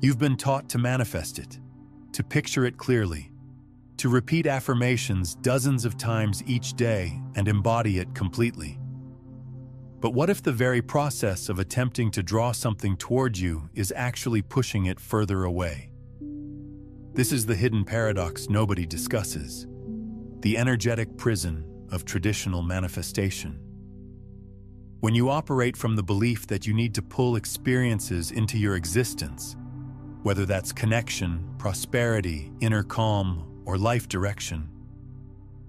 You've been taught to manifest it, to picture it clearly, to repeat affirmations dozens of times each day and embody it completely. But what if the very process of attempting to draw something toward you is actually pushing it further away? This is the hidden paradox nobody discusses, the energetic prison of traditional manifestation. When you operate from the belief that you need to pull experiences into your existence, whether that's connection, prosperity, inner calm, or life direction,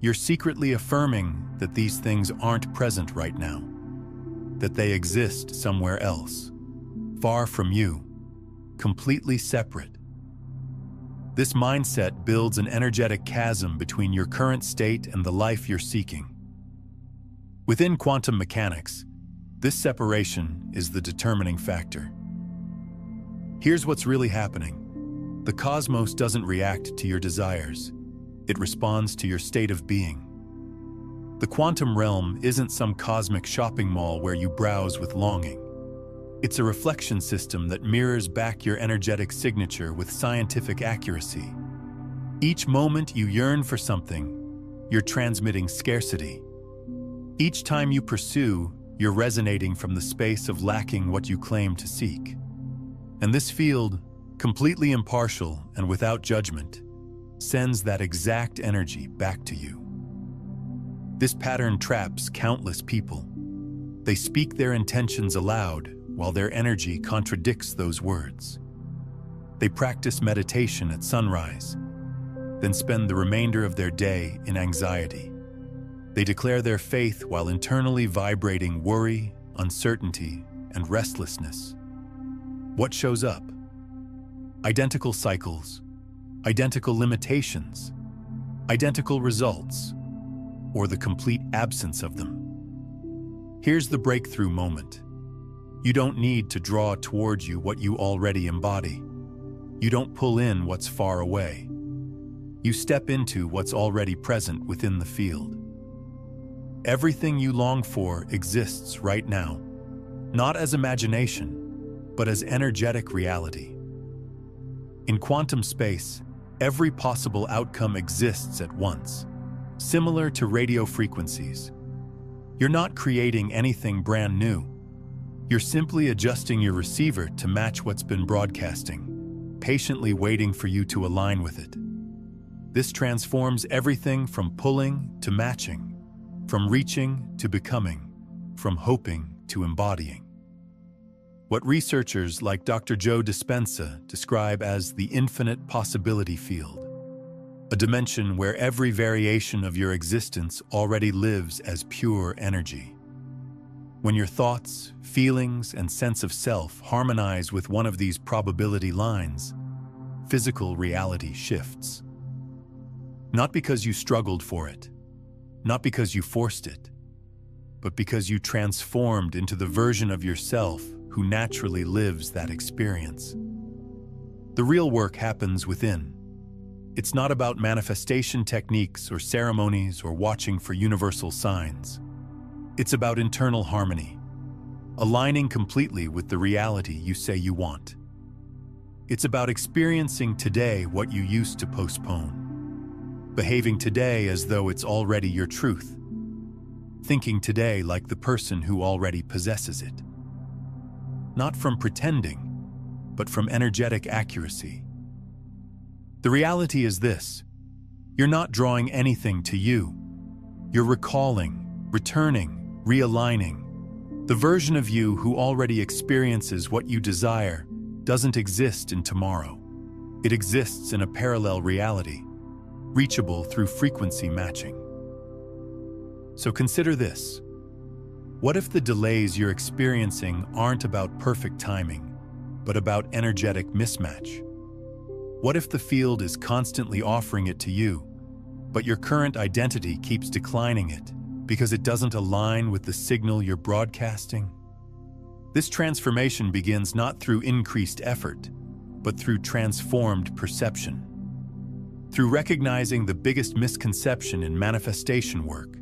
you're secretly affirming that these things aren't present right now, that they exist somewhere else, far from you, completely separate. This mindset builds an energetic chasm between your current state and the life you're seeking. Within quantum mechanics, this separation is the determining factor. Here's what's really happening. The cosmos doesn't react to your desires. It responds to your state of being. The quantum realm isn't some cosmic shopping mall where you browse with longing. It's a reflection system that mirrors back your energetic signature with scientific accuracy. Each moment you yearn for something, you're transmitting scarcity. Each time you pursue, you're resonating from the space of lacking what you claim to seek. And this field, completely impartial and without judgment, sends that exact energy back to you. This pattern traps countless people. They speak their intentions aloud while their energy contradicts those words. They practice meditation at sunrise, then spend the remainder of their day in anxiety. They declare their faith while internally vibrating worry, uncertainty, and restlessness. What shows up? Identical cycles, identical limitations, identical results, or the complete absence of them. Here's the breakthrough moment. You don't need to draw towards you what you already embody. You don't pull in what's far away. You step into what's already present within the field. Everything you long for exists right now, not as imagination, but as energetic reality. In quantum space, every possible outcome exists at once, similar to radio frequencies. You're not creating anything brand new. You're simply adjusting your receiver to match what's been broadcasting, patiently waiting for you to align with it. This transforms everything from pulling to matching, from reaching to becoming, from hoping to embodying. What researchers like Dr. Joe Dispenza describe as the infinite possibility field, a dimension where every variation of your existence already lives as pure energy. When your thoughts, feelings, and sense of self harmonize with one of these probability lines, physical reality shifts. Not because you struggled for it, not because you forced it, but because you transformed into the version of yourself who naturally lives that experience. The real work happens within. It's not about manifestation techniques or ceremonies or watching for universal signs. It's about internal harmony, aligning completely with the reality you say you want. It's about experiencing today what you used to postpone, behaving today as though it's already your truth, thinking today like the person who already possesses it. Not from pretending, but from energetic accuracy. The reality is this: you're not drawing anything to you. You're recalling, returning, realigning. The version of you who already experiences what you desire doesn't exist in tomorrow. It exists in a parallel reality, reachable through frequency matching. So consider this. What if the delays you're experiencing aren't about perfect timing, but about energetic mismatch? What if the field is constantly offering it to you, but your current identity keeps declining it because it doesn't align with the signal you're broadcasting? This transformation begins not through increased effort, but through transformed perception. Through recognizing the biggest misconception in manifestation work,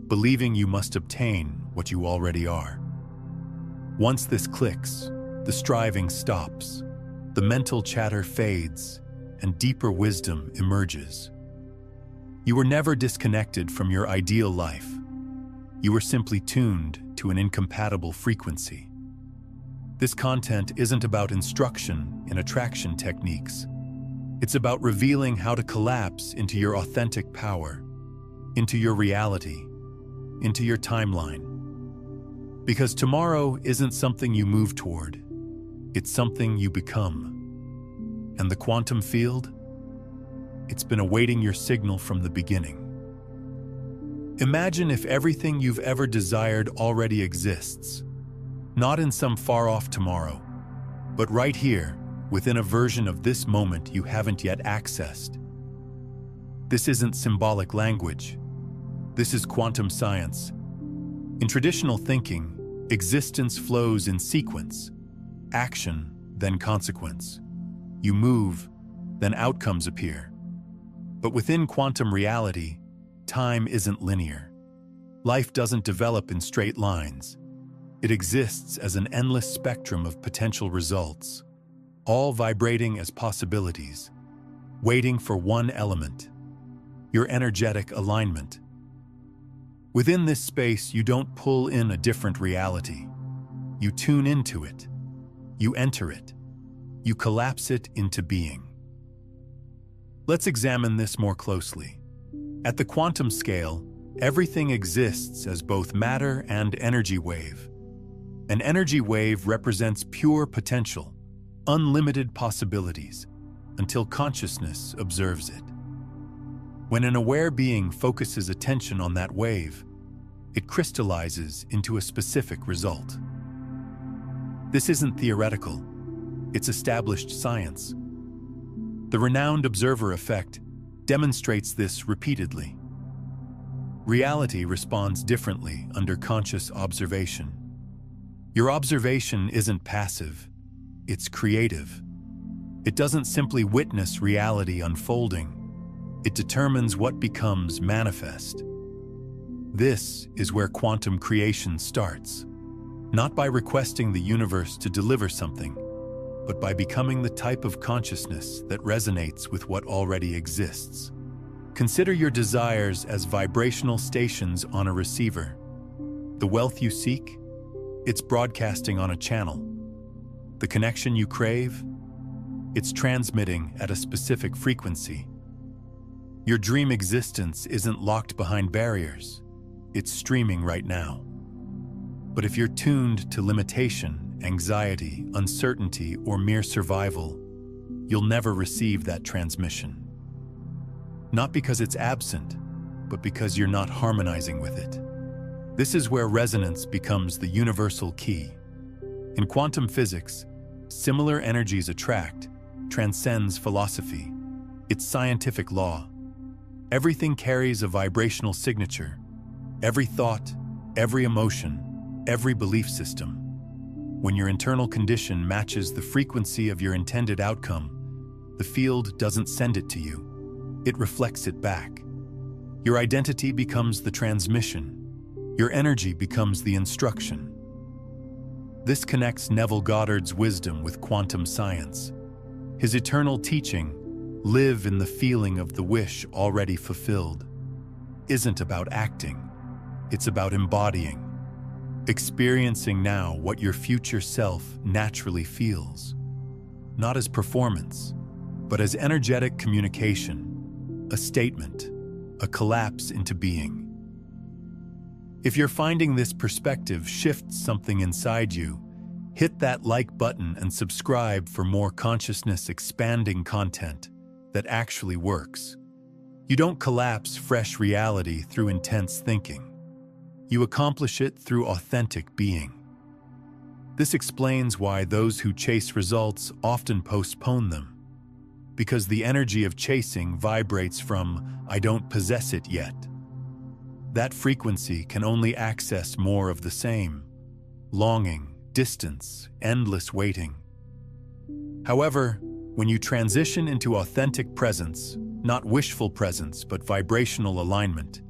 believing you must obtain what you already are. Once this clicks, the striving stops. the mental chatter fades and deeper wisdom emerges. You were never disconnected from your ideal life. You were simply tuned to an incompatible frequency. This content isn't about instruction in attraction techniques. It's about revealing how to collapse into your authentic power, into your reality, into your timeline. Because tomorrow isn't something you move toward, it's something you become. And the quantum field? It's been awaiting your signal from the beginning. Imagine if everything you've ever desired already exists, not in some far-off tomorrow, but right here, within a version of this moment you haven't yet accessed. This isn't symbolic language. This is quantum science. In traditional thinking, existence flows in sequence, action, then consequence. You move, then outcomes appear. But within quantum reality, time isn't linear. Life doesn't develop in straight lines. It exists as an endless spectrum of potential results, all vibrating as possibilities, waiting for one element: your energetic alignment. Within this space, you don't pull in a different reality. You tune into it. You enter it. You collapse it into being. Let's examine this more closely. At the quantum scale, everything exists as both matter and energy wave. An energy wave represents pure potential, unlimited possibilities, until consciousness observes it. When an aware being focuses attention on that wave, it crystallizes into a specific result. This isn't theoretical, it's established science. The renowned observer effect demonstrates this repeatedly. Reality responds differently under conscious observation. Your observation isn't passive, it's creative. It doesn't simply witness reality unfolding, it determines what becomes manifest. This is where quantum creation starts, not by requesting the universe to deliver something, but by becoming the type of consciousness that resonates with what already exists. Consider your desires as vibrational stations on a receiver. The wealth you seek? It's broadcasting on a channel. The connection you crave? It's transmitting at a specific frequency. Your dream existence isn't locked behind barriers. It's streaming right now. But if you're tuned to limitation, anxiety, uncertainty, or mere survival, you'll never receive that transmission. Not because it's absent, but because you're not harmonizing with it. This is where resonance becomes the universal key. In quantum physics, similar energies attract transcends philosophy. It's scientific law. Everything carries a vibrational signature. Every thought, every emotion, every belief system. When your internal condition matches the frequency of your intended outcome, the field doesn't send it to you. It reflects it back. Your identity becomes the transmission. Your energy becomes the instruction. This connects Neville Goddard's wisdom with quantum science. His eternal teaching, live in the feeling of the wish already fulfilled, isn't about acting. It's about embodying, experiencing now what your future self naturally feels, not as performance, but as energetic communication, a statement, a collapse into being. If you're finding this perspective shifts something inside you, hit that like button and subscribe for more consciousness-expanding content that actually works. You don't collapse fresh reality through intense thinking. You accomplish it through authentic being. This explains why those who chase results often postpone them, because the energy of chasing vibrates from "I don't possess it yet." That frequency can only access more of the same: longing, distance, endless waiting. However, when you transition into authentic presence, not wishful presence but vibrational alignment,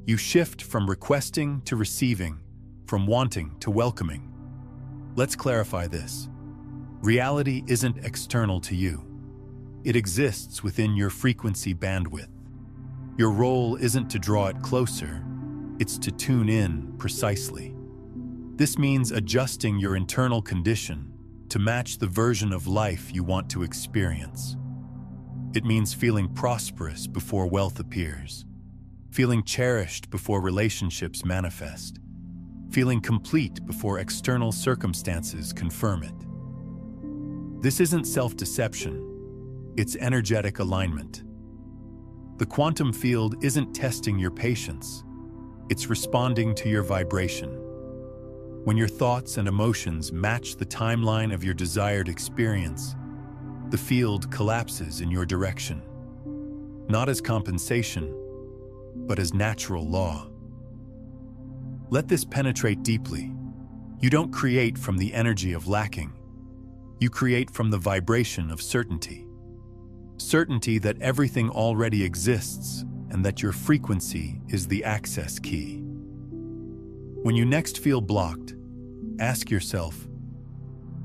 you shift from requesting to receiving, from wanting to welcoming. Let's clarify this. Reality isn't external to you. It exists within your frequency bandwidth. Your role isn't to draw it closer, it's to tune in precisely. This means adjusting your internal condition to match the version of life you want to experience. It means feeling prosperous before wealth appears, feeling cherished before relationships manifest, feeling complete before external circumstances confirm it. This isn't self-deception, it's energetic alignment. The quantum field isn't testing your patience, it's responding to your vibration. When your thoughts and emotions match the timeline of your desired experience, the field collapses in your direction, not as compensation, but as natural law. Let this penetrate deeply. You don't create from the energy of lacking. You create from the vibration of certainty. Certainty that everything already exists and that your frequency is the access key. When you next feel blocked, ask yourself,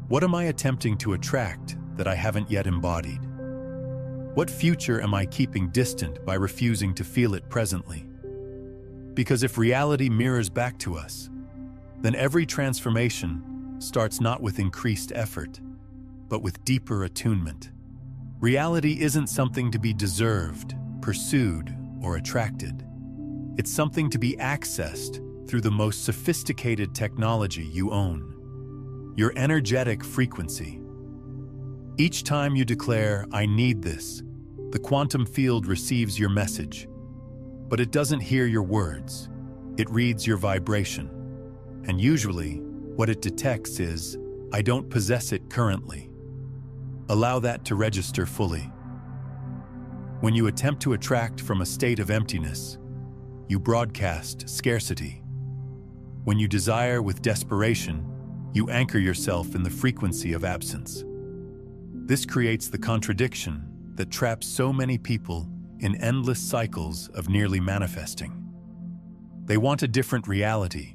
what am I attempting to attract that I haven't yet embodied? What future am I keeping distant by refusing to feel it presently? Because if reality mirrors back to us, then every transformation starts not with increased effort, but with deeper attunement. Reality isn't something to be deserved, pursued, or attracted. It's something to be accessed through the most sophisticated technology you own, your energetic frequency. Each time you declare, "I need this," the quantum field receives your message, but it doesn't hear your words. It reads your vibration. And usually, what it detects is, "I don't possess it currently." Allow that to register fully. When you attempt to attract from a state of emptiness, you broadcast scarcity. When you desire with desperation, you anchor yourself in the frequency of absence. This creates the contradiction that traps so many people in endless cycles of nearly manifesting. They want a different reality,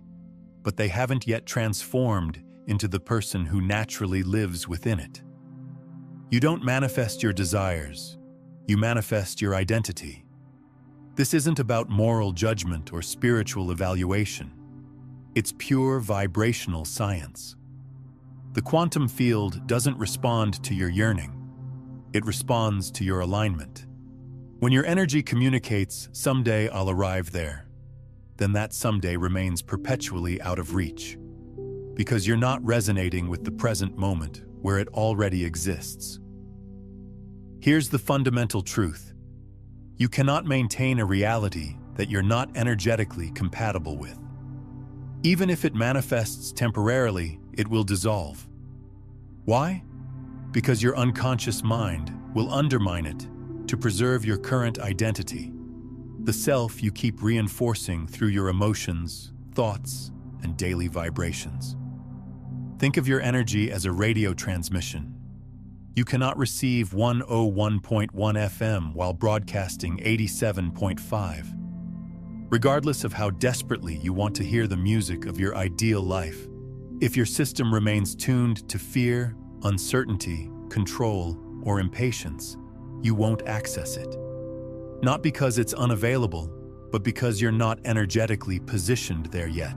but they haven't yet transformed into the person who naturally lives within it. You don't manifest your desires, you manifest your identity. This isn't about moral judgment or spiritual evaluation. It's pure vibrational science. The quantum field doesn't respond to your yearning. It responds to your alignment. When your energy communicates, "Someday I'll arrive there," then that someday remains perpetually out of reach, because you're not resonating with the present moment where it already exists. Here's the fundamental truth. You cannot maintain a reality that you're not energetically compatible with. Even if it manifests temporarily, it will dissolve. Why? Because your unconscious mind will undermine it to preserve your current identity, the self you keep reinforcing through your emotions, thoughts, and daily vibrations. Think of your energy as a radio transmission. You cannot receive 101.1 FM while broadcasting 87.5. Regardless of how desperately you want to hear the music of your ideal life, if your system remains tuned to fear, uncertainty, control, or impatience, you won't access it. Not because it's unavailable, but because you're not energetically positioned there yet.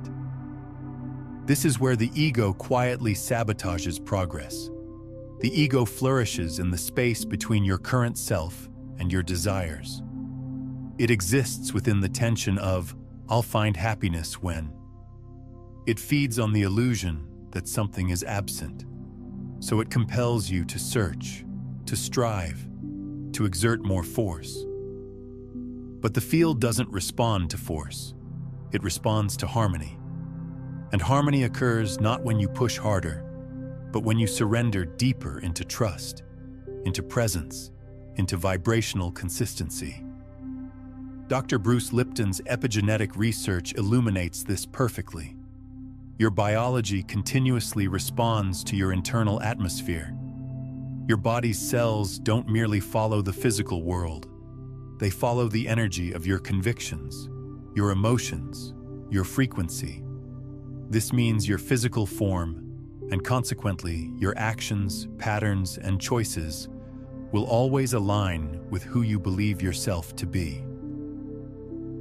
This is where the ego quietly sabotages progress. The ego flourishes in the space between your current self and your desires. It exists within the tension of, "I'll find happiness when." It feeds on the illusion that something is absent. So it compels you to search, to strive, to exert more force. But the field doesn't respond to force. It responds to harmony. And harmony occurs not when you push harder, but when you surrender deeper into trust, into presence, into vibrational consistency. Dr. Bruce Lipton's epigenetic research illuminates this perfectly. Your biology continuously responds to your internal atmosphere. Your body's cells don't merely follow the physical world. They follow the energy of your convictions, your emotions, your frequency. This means your physical form, and consequently, your actions, patterns, and choices will always align with who you believe yourself to be.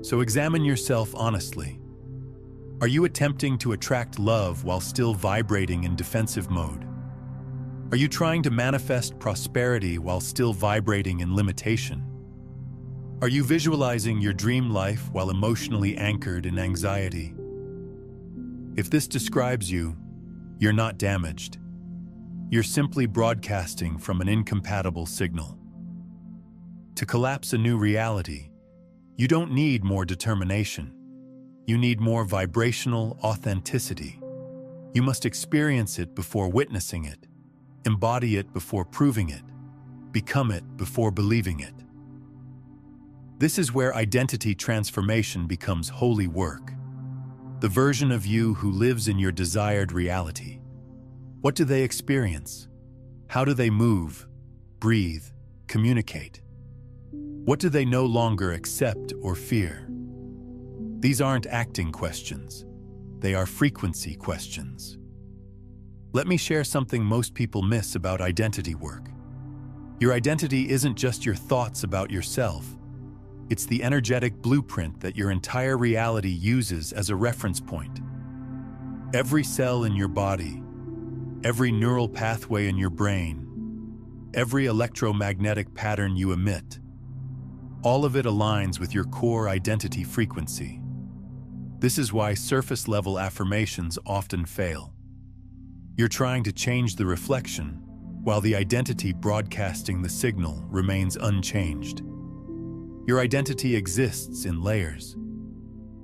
So examine yourself honestly. Are you attempting to attract love while still vibrating in defensive mode? Are you trying to manifest prosperity while still vibrating in limitation? Are you visualizing your dream life while emotionally anchored in anxiety? If this describes you, you're not damaged. You're simply broadcasting from an incompatible signal. To collapse a new reality, you don't need more determination. You need more vibrational authenticity. You must experience it before witnessing it, embody it before proving it, become it before believing it. This is where identity transformation becomes holy work. The version of you who lives in your desired reality. What do they experience? How do they move, breathe, communicate? What do they no longer accept or fear? These aren't acting questions. They are frequency questions. Let me share something most people miss about identity work. Your identity isn't just your thoughts about yourself. It's the energetic blueprint that your entire reality uses as a reference point. Every cell in your body, every neural pathway in your brain, every electromagnetic pattern you emit, all of it aligns with your core identity frequency. This is why surface-level affirmations often fail. You're trying to change the reflection, while the identity broadcasting the signal remains unchanged. Your identity exists in layers.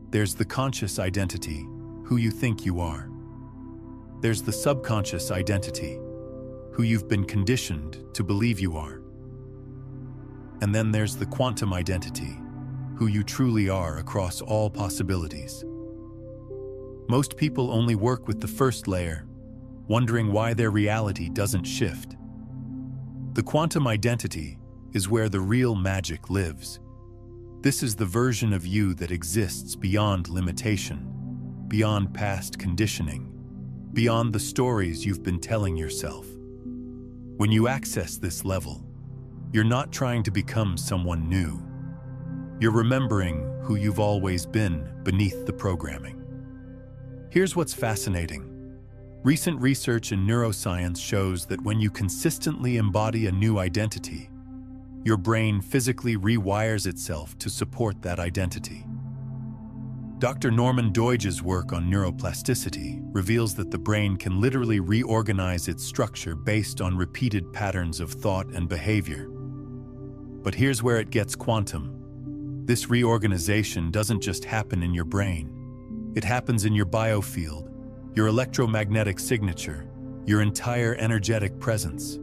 There's the conscious identity, who you think you are. There's the subconscious identity, who you've been conditioned to believe you are. And then there's the quantum identity, who you truly are across all possibilities. Most people only work with the first layer, wondering why their reality doesn't shift. The quantum identity is where the real magic lives. This is the version of you that exists beyond limitation, beyond past conditioning, beyond the stories you've been telling yourself. When you access this level, you're not trying to become someone new. You're remembering who you've always been beneath the programming. Here's what's fascinating. Recent research in neuroscience shows that when you consistently embody a new identity, your brain physically rewires itself to support that identity. Dr. Norman Doidge's work on neuroplasticity reveals that the brain can literally reorganize its structure based on repeated patterns of thought and behavior. But here's where it gets quantum. This reorganization doesn't just happen in your brain. It happens in your biofield, your electromagnetic signature, your entire energetic presence.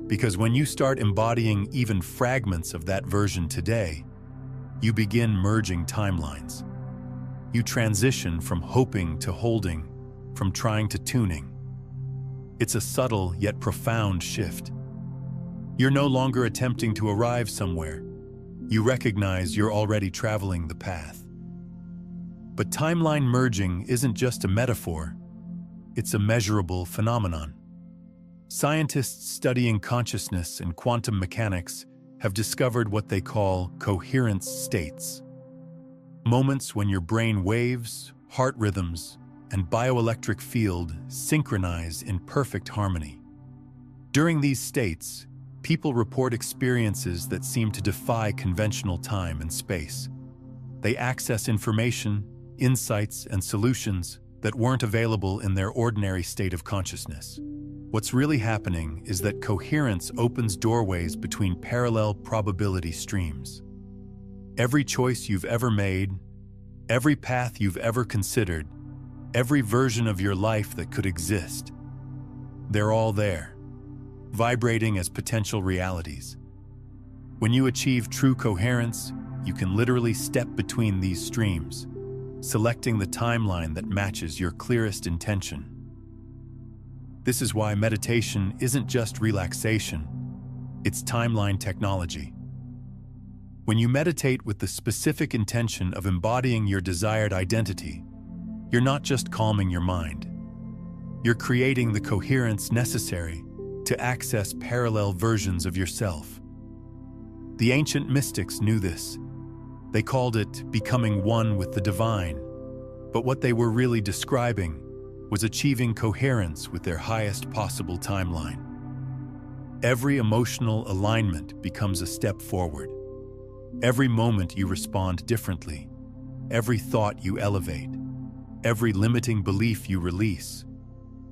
Because when you start embodying even fragments of that version today, you begin merging timelines. You transition from hoping to holding, from trying to tuning. It's a subtle yet profound shift. You're no longer attempting to arrive somewhere. You recognize you're already traveling the path. But timeline merging isn't just a metaphor, it's a measurable phenomenon. Scientists studying consciousness and quantum mechanics have discovered what they call coherence states. Moments when your brain waves, heart rhythms, and bioelectric field synchronize in perfect harmony. During these states, people report experiences that seem to defy conventional time and space. They access information, insights, and solutions that weren't available in their ordinary state of consciousness. What's really happening is that coherence opens doorways between parallel probability streams. Every choice you've ever made, every path you've ever considered, every version of your life that could exist, they're all there, vibrating as potential realities. When you achieve true coherence, you can literally step between these streams, selecting the timeline that matches your clearest intention. This is why meditation isn't just relaxation, it's timeline technology. When you meditate with the specific intention of embodying your desired identity, you're not just calming your mind. You're creating the coherence necessary to access parallel versions of yourself. The ancient mystics knew this. They called it becoming one with the divine, but what they were really describing was achieving coherence with their highest possible timeline. Every emotional alignment becomes a step forward. Every moment you respond differently. Every thought you elevate. Every limiting belief you release.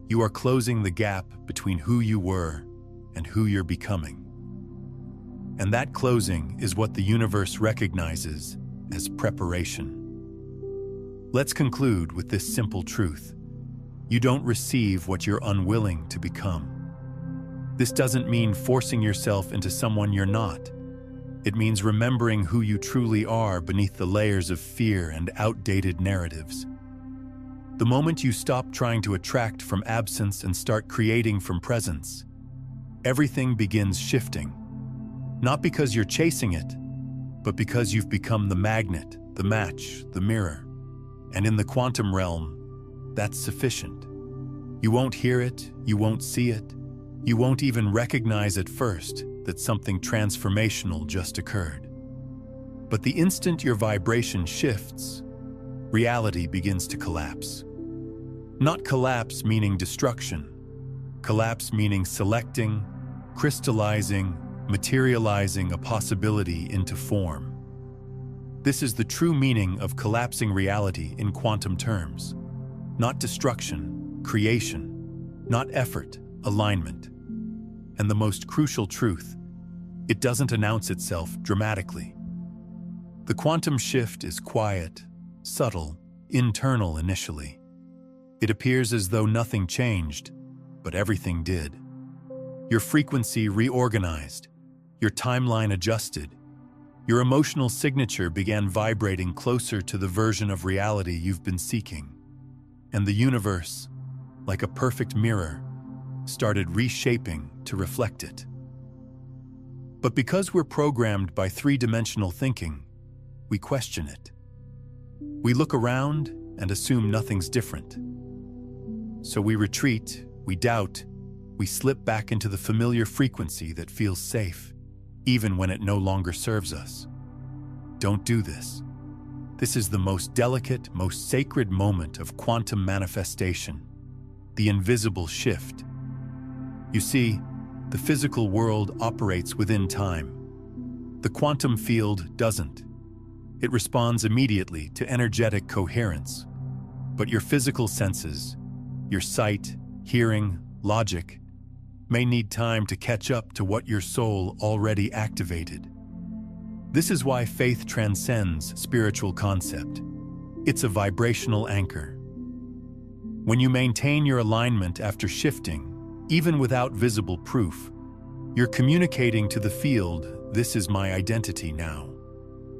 You are closing the gap between who you were and who you're becoming. And that closing is what the universe recognizes as preparation. Let's conclude with this simple truth. You don't receive what you're unwilling to become. This doesn't mean forcing yourself into someone you're not. It means remembering who you truly are beneath the layers of fear and outdated narratives. The moment you stop trying to attract from absence and start creating from presence, everything begins shifting. Not because you're chasing it, but because you've become the magnet, the match, the mirror. And in the quantum realm, that's sufficient. You won't hear it, you won't see it, you won't even recognize at first that something transformational just occurred. But the instant your vibration shifts, reality begins to collapse. Not collapse meaning destruction. Collapse meaning selecting, crystallizing, materializing a possibility into form. This is the true meaning of collapsing reality in quantum terms. Not destruction, creation, not effort, alignment. And the most crucial truth, it doesn't announce itself dramatically. The quantum shift is quiet, subtle, internal initially. It appears as though nothing changed, but everything did. Your frequency reorganized, your timeline adjusted, your emotional signature began vibrating closer to the version of reality you've been seeking. And the universe, like a perfect mirror, started reshaping to reflect it. But because we're programmed by three-dimensional thinking, we question it. We look around and assume nothing's different. So we retreat, we doubt, we slip back into the familiar frequency that feels safe, even when it no longer serves us. Don't do this. This is the most delicate, most sacred moment of quantum manifestation, the invisible shift. You see, the physical world operates within time. The quantum field doesn't. It responds immediately to energetic coherence. But your physical senses, your sight, hearing, logic, may need time to catch up to what your soul already activated. This is why faith transcends spiritual concept. It's a vibrational anchor. When you maintain your alignment after shifting, even without visible proof, you're communicating to the field, this is my identity now.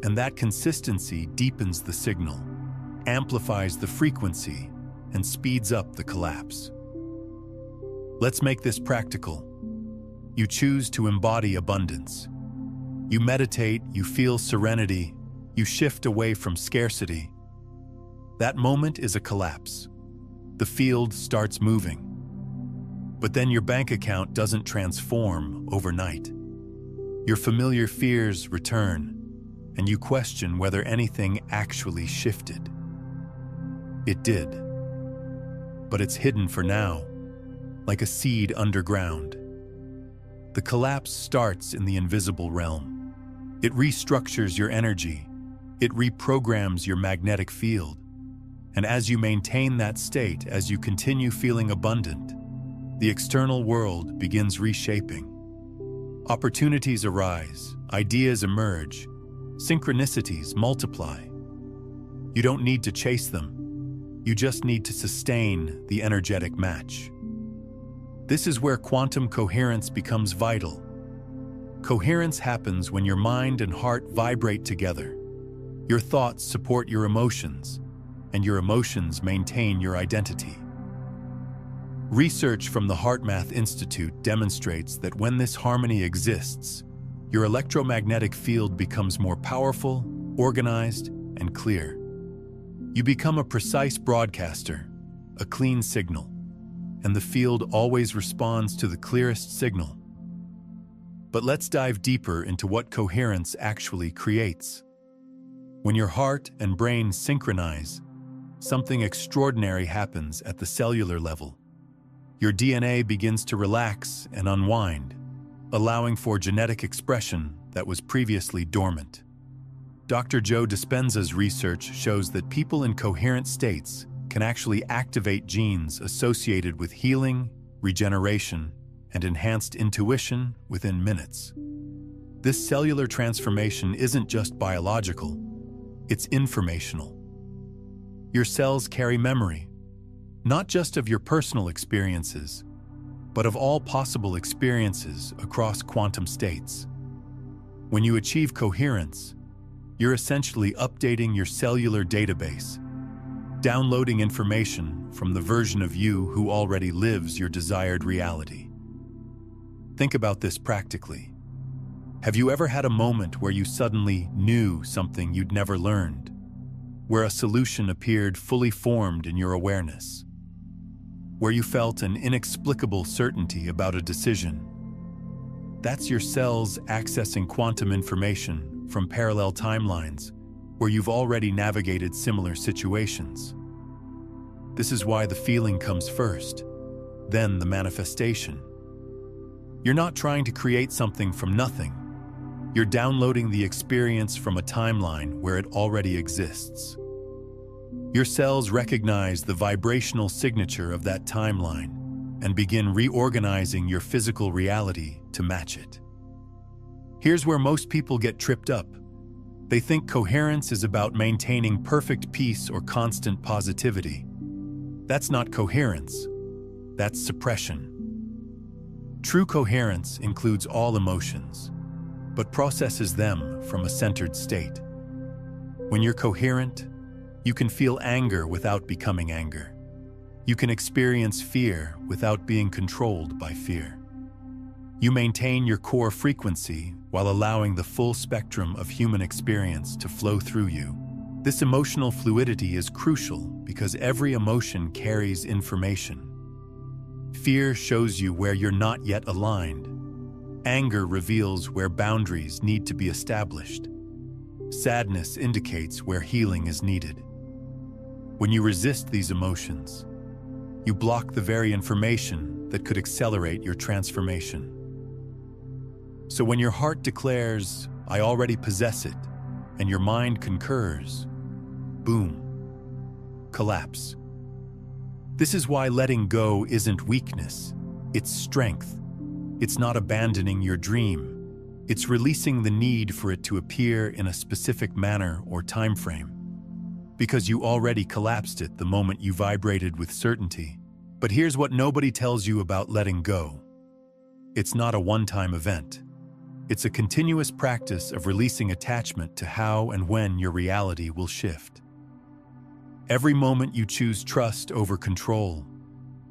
And that consistency deepens the signal, amplifies the frequency, and speeds up the collapse. Let's make this practical. You choose to embody abundance. You meditate, you feel serenity, you shift away from scarcity. That moment is a collapse. The field starts moving. But then your bank account doesn't transform overnight. Your familiar fears return, and you question whether anything actually shifted. It did. But it's hidden for now, like a seed underground. The collapse starts in the invisible realm. It restructures your energy. It reprograms your magnetic field. And as you maintain that state, as you continue feeling abundant, the external world begins reshaping. Opportunities arise, ideas emerge, synchronicities multiply. You don't need to chase them. You just need to sustain the energetic match. This is where quantum coherence becomes vital. Coherence happens when your mind and heart vibrate together. Your thoughts support your emotions, and your emotions maintain your identity. Research from the HeartMath Institute demonstrates that when this harmony exists, your electromagnetic field becomes more powerful, organized, and clear. You become a precise broadcaster, a clean signal. and the field always responds to the clearest signal. But let's dive deeper into what coherence actually creates. When your heart and brain synchronize, something extraordinary happens at the cellular level. Your DNA begins to relax and unwind, allowing for genetic expression that was previously dormant. Dr. Joe Dispenza's research shows that people in coherent states can actually activate genes associated with healing, regeneration, and enhanced intuition within minutes. This cellular transformation isn't just biological, it's informational. Your cells carry memory, not just of your personal experiences, but of all possible experiences across quantum states. When you achieve coherence, you're essentially updating your cellular database, downloading information from the version of you who already lives your desired reality. Think about this practically. Have you ever had a moment where you suddenly knew something you'd never learned, where a solution appeared fully formed in your awareness, where you felt an inexplicable certainty about a decision? That's your cells accessing quantum information from parallel timelines where you've already navigated similar situations. This is why the feeling comes first, then the manifestation. You're not trying to create something from nothing. You're downloading the experience from a timeline where it already exists. Your cells recognize the vibrational signature of that timeline and begin reorganizing your physical reality to match it. Here's where most people get tripped up. They think coherence is about maintaining perfect peace or constant positivity. That's not coherence. That's suppression. True coherence includes all emotions, but processes them from a centered state. When you're coherent, you can feel anger without becoming anger. You can experience fear without being controlled by fear. You maintain your core frequency while allowing the full spectrum of human experience to flow through you. This emotional fluidity is crucial because every emotion carries information. Fear shows you where you're not yet aligned. Anger reveals where boundaries need to be established. Sadness indicates where healing is needed. When you resist these emotions, you block the very information that could accelerate your transformation. So when your heart declares, "I already possess it," and your mind concurs, boom, collapse. This is why letting go isn't weakness, it's strength. It's not abandoning your dream. It's releasing the need for it to appear in a specific manner or time frame. Because you already collapsed it the moment you vibrated with certainty. But here's what nobody tells you about letting go. It's not a one-time event. It's a continuous practice of releasing attachment to how and when your reality will shift. Every moment you choose trust over control,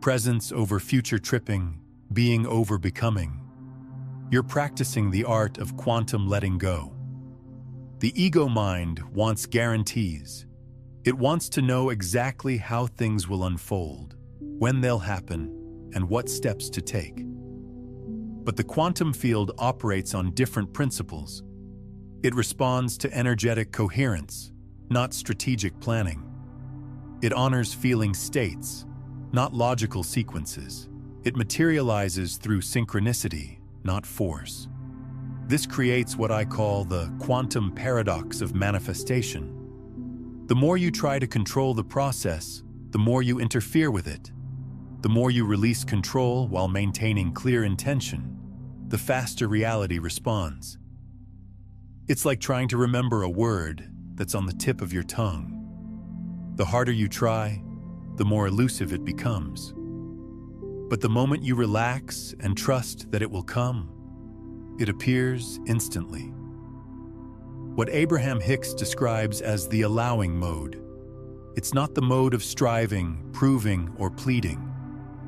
presence over future tripping, being over becoming, you're practicing the art of quantum letting go. The ego mind wants guarantees. It wants to know exactly how things will unfold, when they'll happen, and what steps to take. But the quantum field operates on different principles. It responds to energetic coherence, not strategic planning. It honors feeling states, not logical sequences. It materializes through synchronicity, not force. This creates what I call the quantum paradox of manifestation. The more you try to control the process, the more you interfere with it. The more you release control while maintaining clear intention, the faster reality responds. It's like trying to remember a word that's on the tip of your tongue. The harder you try, the more elusive it becomes. But the moment you relax and trust that it will come, it appears instantly. What Abraham Hicks describes as the allowing mode. It's not the mode of striving, proving, or pleading.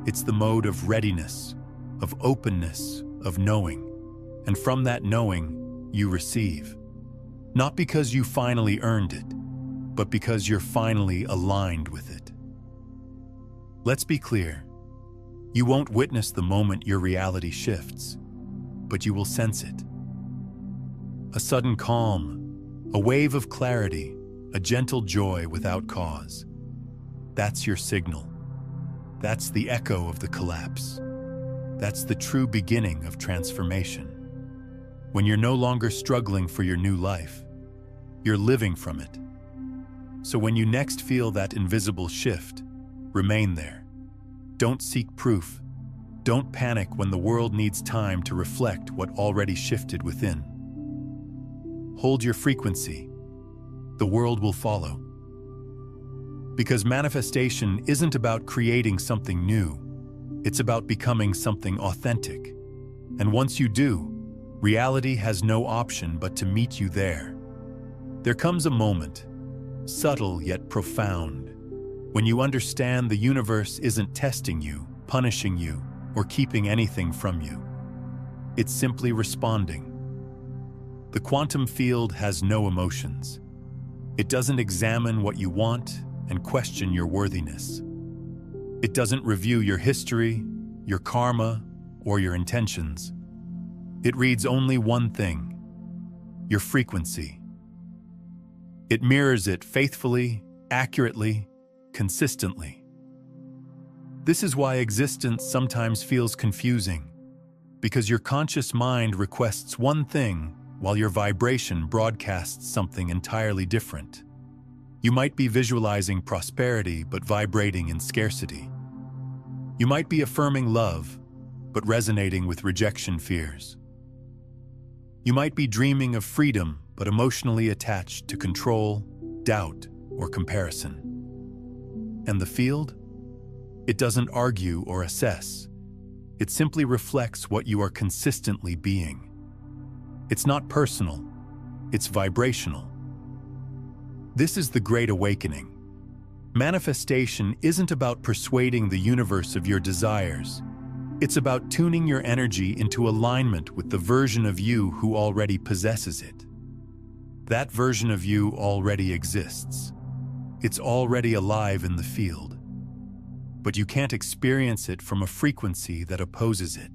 It's the mode of readiness, of openness, of knowing. And from that knowing, you receive. Not because you finally earned it, but because you're finally aligned with it. Let's be clear. You won't witness the moment your reality shifts, but you will sense it. A sudden calm, a wave of clarity, a gentle joy without cause. That's your signal. That's the echo of the collapse. That's the true beginning of transformation. When you're no longer struggling for your new life, you're living from it. So when you next feel that invisible shift, remain there. Don't seek proof. Don't panic when the world needs time to reflect what already shifted within. Hold your frequency. The world will follow. Because manifestation isn't about creating something new. It's about becoming something authentic. And once you do, reality has no option but to meet you there. There comes a moment, subtle yet profound, when you understand the universe isn't testing you, punishing you, or keeping anything from you. It's simply responding. The quantum field has no emotions. It doesn't examine what you want and question your worthiness. It doesn't review your history, your karma, or your intentions. It reads only one thing: your frequency. It mirrors it faithfully, accurately, consistently. This is why existence sometimes feels confusing, because your conscious mind requests one thing while your vibration broadcasts something entirely different. You might be visualizing prosperity but vibrating in scarcity. You might be affirming love but resonating with rejection fears. You might be dreaming of freedom but emotionally attached to control, doubt, or comparison. And the field? It doesn't argue or assess. It simply reflects what you are consistently being. It's not personal, it's vibrational. This is the Great Awakening. Manifestation isn't about persuading the universe of your desires. It's about tuning your energy into alignment with the version of you who already possesses it. That version of you already exists. It's already alive in the field. But you can't experience it from a frequency that opposes it.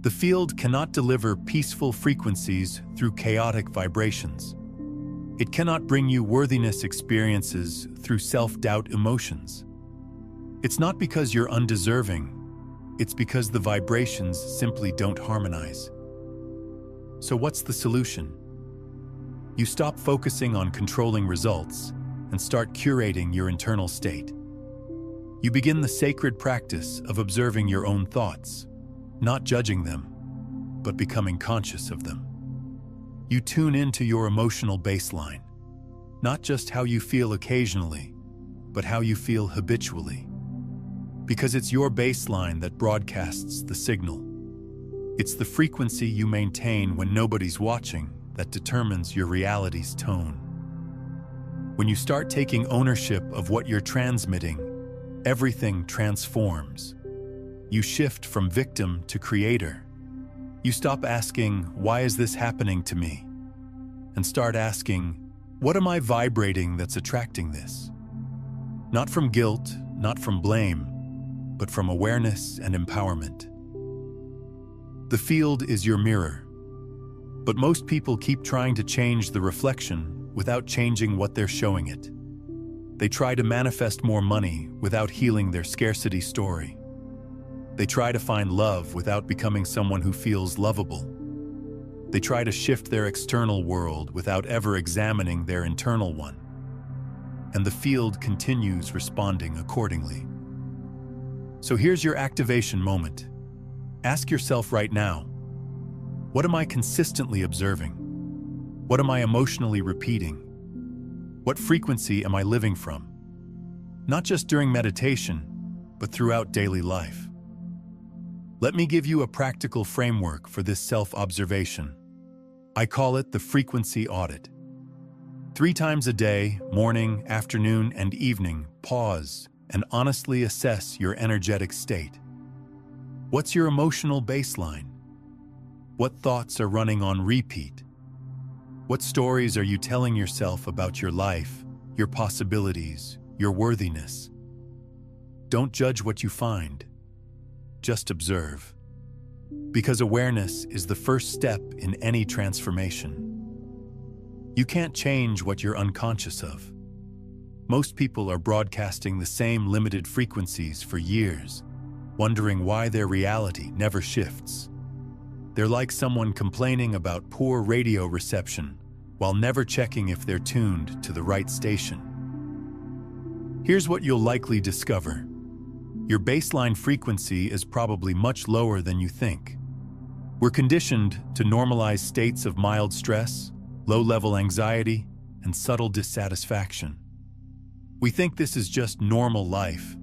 The field cannot deliver peaceful frequencies through chaotic vibrations. It cannot bring you worthiness experiences through self-doubt emotions. It's not because you're undeserving. It's because the vibrations simply don't harmonize. So what's the solution? You stop focusing on controlling results and start curating your internal state. You begin the sacred practice of observing your own thoughts, not judging them, but becoming conscious of them. You tune into your emotional baseline, not just how you feel occasionally, but how you feel habitually. Because it's your baseline that broadcasts the signal. It's the frequency you maintain when nobody's watching that determines your reality's tone. When you start taking ownership of what you're transmitting, everything transforms. You shift from victim to creator. You stop asking, "Why is this happening to me?" and start asking, "What am I vibrating that's attracting this?" Not from guilt, not from blame, but from awareness and empowerment. The field is your mirror, but most people keep trying to change the reflection without changing what they're showing it. They try to manifest more money without healing their scarcity story. They try to find love without becoming someone who feels lovable. They try to shift their external world without ever examining their internal one. And the field continues responding accordingly. So here's your activation moment. Ask yourself right now, what am I consistently observing? What am I emotionally repeating? What frequency am I living from? Not just during meditation, but throughout daily life. Let me give you a practical framework for this self-observation. I call it the frequency audit. 3 times a day, morning, afternoon, and evening, pause and honestly assess your energetic state. What's your emotional baseline? What thoughts are running on repeat? What stories are you telling yourself about your life, your possibilities, your worthiness? Don't judge what you find. just observe. Because awareness is the first step in any transformation. You can't change what you're unconscious of. Most people are broadcasting the same limited frequencies for years, wondering why their reality never shifts. They're like someone complaining about poor radio reception while never checking if they're tuned to the right station. Here's what you'll likely discover. Your baseline frequency is probably much lower than you think. We're conditioned to normalize states of mild stress, low-level anxiety, and subtle dissatisfaction. We think this is just normal life,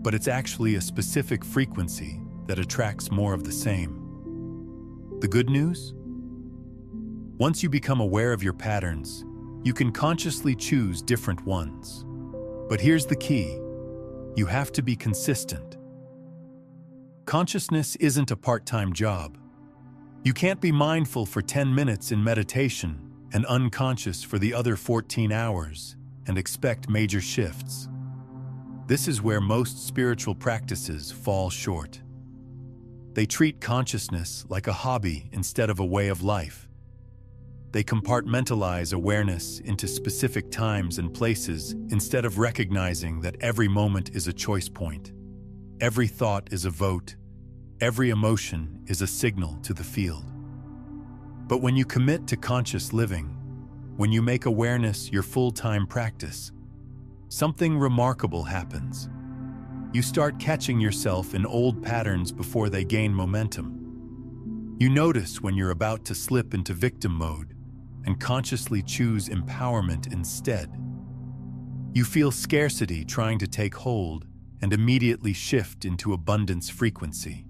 but it's actually a specific frequency that attracts more of the same. The good news? Once you become aware of your patterns, you can consciously choose different ones. But here's the key. You have to be consistent. Consciousness isn't a part-time job. You can't be mindful for 10 minutes in meditation and unconscious for the other 14 hours and expect major shifts. This is where most spiritual practices fall short. They treat consciousness like a hobby instead of a way of life. They compartmentalize awareness into specific times and places instead of recognizing that every moment is a choice point. Every thought is a vote. Every emotion is a signal to the field. But when you commit to conscious living, when you make awareness your full-time practice, something remarkable happens. You start catching yourself in old patterns before they gain momentum. You notice when you're about to slip into victim mode and consciously choose empowerment instead. You feel scarcity trying to take hold and immediately shift into abundance frequency.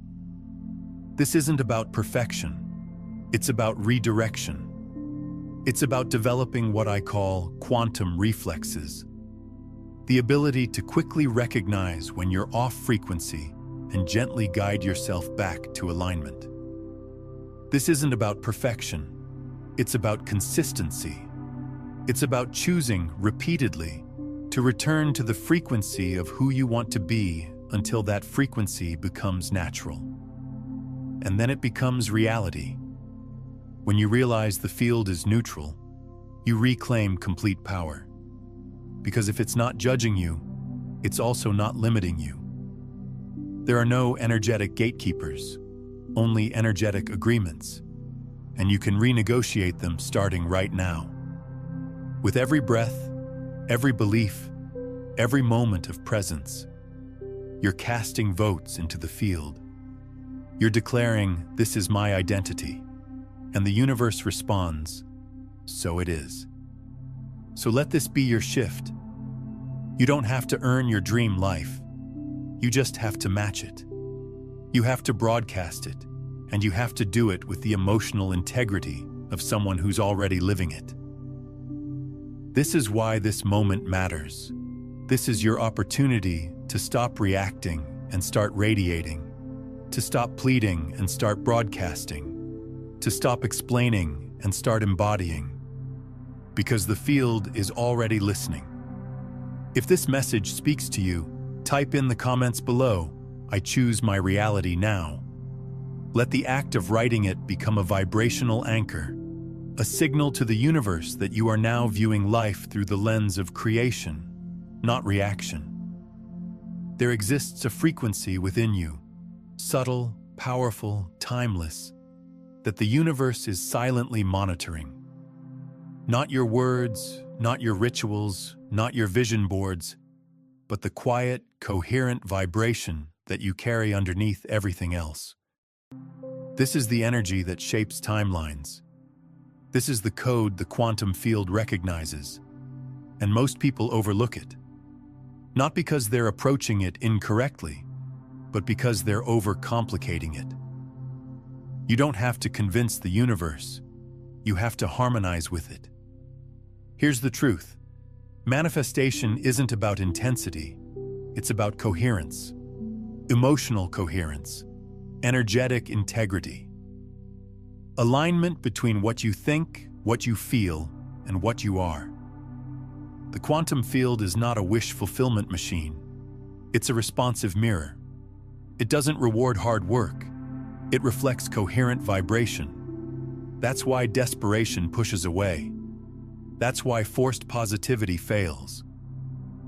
This isn't about perfection. It's about redirection. It's about developing what I call quantum reflexes. The ability to quickly recognize when you're off frequency and gently guide yourself back to alignment. This isn't about perfection. It's about consistency. It's about choosing repeatedly to return to the frequency of who you want to be until that frequency becomes natural. And then it becomes reality. When you realize the field is neutral, you reclaim complete power. Because if it's not judging you, it's also not limiting you. There are no energetic gatekeepers, only energetic agreements, and you can renegotiate them starting right now. With every breath, every belief, every moment of presence, you're casting votes into the field. You're declaring, "This is my identity," and the universe responds, "So it is." So let this be your shift. You don't have to earn your dream life. You just have to match it. You have to broadcast it, and you have to do it with the emotional integrity of someone who's already living it. This is why this moment matters. This is your opportunity to stop reacting and start radiating, to stop pleading and start broadcasting, to stop explaining and start embodying. Because the field is already listening. If this message speaks to you, type in the comments below, "I choose my reality now." Let the act of writing it become a vibrational anchor, a signal to the universe that you are now viewing life through the lens of creation, not reaction. There exists a frequency within you, subtle, powerful, timeless, that the universe is silently monitoring. Not your words, not your rituals, not your vision boards, but the quiet, coherent vibration that you carry underneath everything else. This is the energy that shapes timelines. This is the code the quantum field recognizes, and most people overlook it. Not because they're approaching it incorrectly, but because they're overcomplicating it. You don't have to convince the universe. You have to harmonize with it. Here's the truth. Manifestation isn't about intensity. It's about coherence, emotional coherence, energetic integrity. Alignment between what you think, what you feel, and what you are. The quantum field is not a wish fulfillment machine. It's a responsive mirror. It doesn't reward hard work. It reflects coherent vibration. That's why desperation pushes away. That's why forced positivity fails.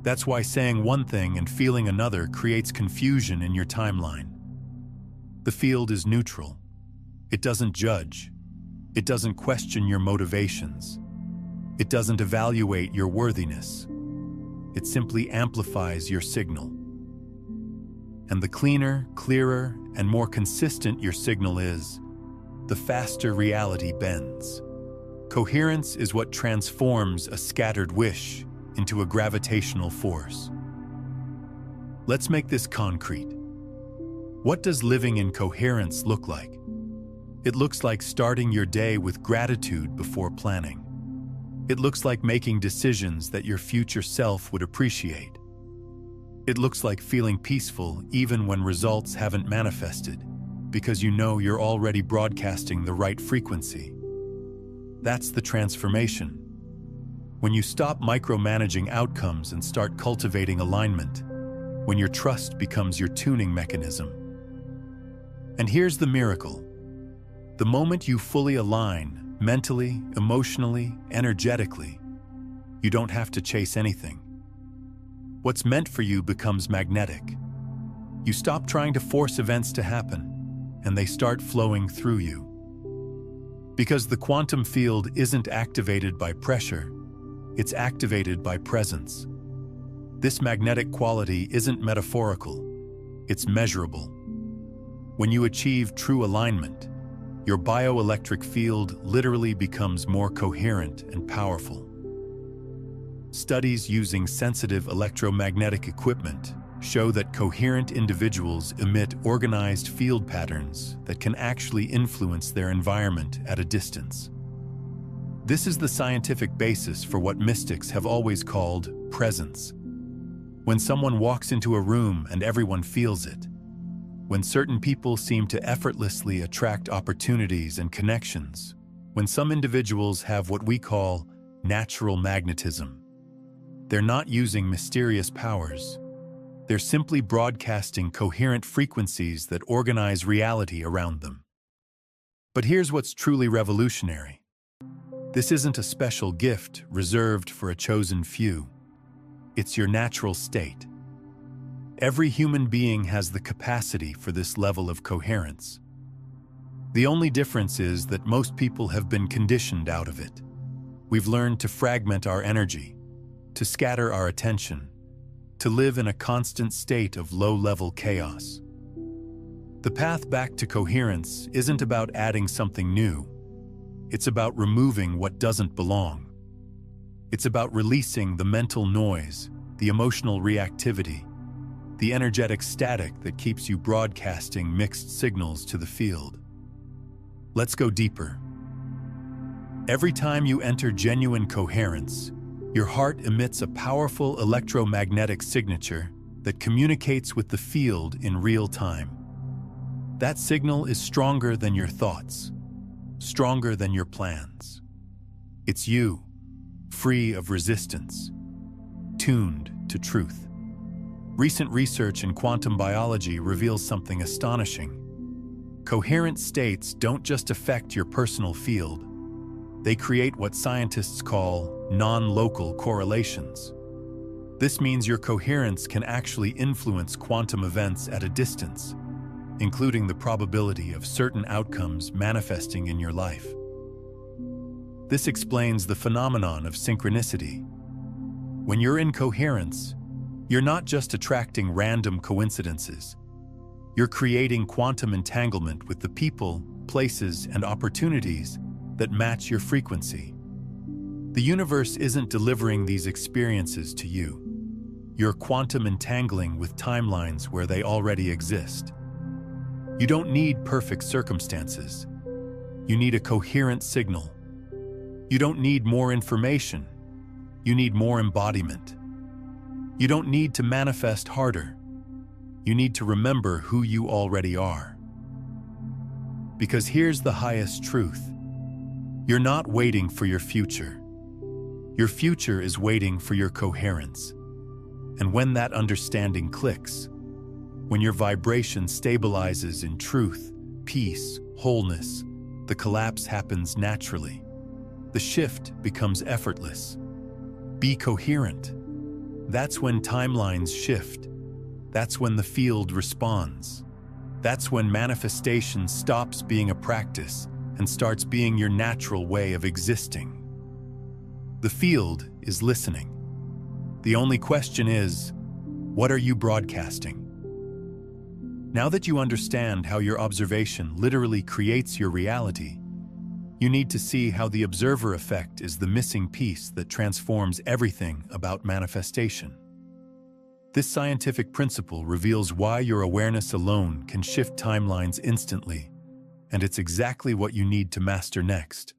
That's why saying one thing and feeling another creates confusion in your timeline. The field is neutral. It doesn't judge. It doesn't question your motivations. It doesn't evaluate your worthiness. It simply amplifies your signal. And the cleaner, clearer, and more consistent your signal is, the faster reality bends. Coherence is what transforms a scattered wish into a gravitational force. Let's make this concrete. What does living in coherence look like? It looks like starting your day with gratitude before planning. It looks like making decisions that your future self would appreciate. It looks like feeling peaceful even when results haven't manifested, because you know you're already broadcasting the right frequency. That's the transformation. When you stop micromanaging outcomes and start cultivating alignment, when your trust becomes your tuning mechanism. And here's the miracle. The moment you fully align, mentally, emotionally, energetically, you don't have to chase anything. What's meant for you becomes magnetic. You stop trying to force events to happen, and they start flowing through you. Because the quantum field isn't activated by pressure, it's activated by presence. This magnetic quality isn't metaphorical, it's measurable. When you achieve true alignment, your bioelectric field literally becomes more coherent and powerful. Studies using sensitive electromagnetic equipment show that coherent individuals emit organized field patterns that can actually influence their environment at a distance. This is the scientific basis for what mystics have always called presence. When someone walks into a room and everyone feels it, when certain people seem to effortlessly attract opportunities and connections, when some individuals have what we call natural magnetism, they're not using mysterious powers. They're simply broadcasting coherent frequencies that organize reality around them. But here's what's truly revolutionary. This isn't a special gift reserved for a chosen few. It's your natural state. Every human being has the capacity for this level of coherence. The only difference is that most people have been conditioned out of it. We've learned to fragment our energy, to scatter our attention, to live in a constant state of low-level chaos. The path back to coherence isn't about adding something new. It's about removing what doesn't belong. It's about releasing the mental noise, the emotional reactivity, the energetic static that keeps you broadcasting mixed signals to the field. Let's go deeper. Every time you enter genuine coherence, your heart emits a powerful electromagnetic signature that communicates with the field in real time. That signal is stronger than your thoughts, stronger than your plans. It's you, free of resistance, tuned to truth. Recent research in quantum biology reveals something astonishing. Coherent states don't just affect your personal field. They create what scientists call non-local correlations. This means your coherence can actually influence quantum events at a distance, including the probability of certain outcomes manifesting in your life. This explains the phenomenon of synchronicity. When you're in coherence, you're not just attracting random coincidences. You're creating quantum entanglement with the people, places, and opportunities that match your frequency. The universe isn't delivering these experiences to you. You're quantum entangling with timelines where they already exist. You don't need perfect circumstances. You need a coherent signal. You don't need more information. You need more embodiment. You don't need to manifest harder. You need to remember who you already are. Because here's the highest truth. You're not waiting for your future. Your future is waiting for your coherence. And when that understanding clicks, When your vibration stabilizes in truth, peace, wholeness, the collapse happens naturally. The shift becomes effortless. Be coherent. That's when timelines shift. That's when the field responds. That's when manifestation stops being a practice and starts being your natural way of existing. The field is listening. The only question is, what are you broadcasting? Now that you understand how your observation literally creates your reality, you need to see how the observer effect is the missing piece that transforms everything about manifestation. This scientific principle reveals why your awareness alone can shift timelines instantly, and it's exactly what you need to master next.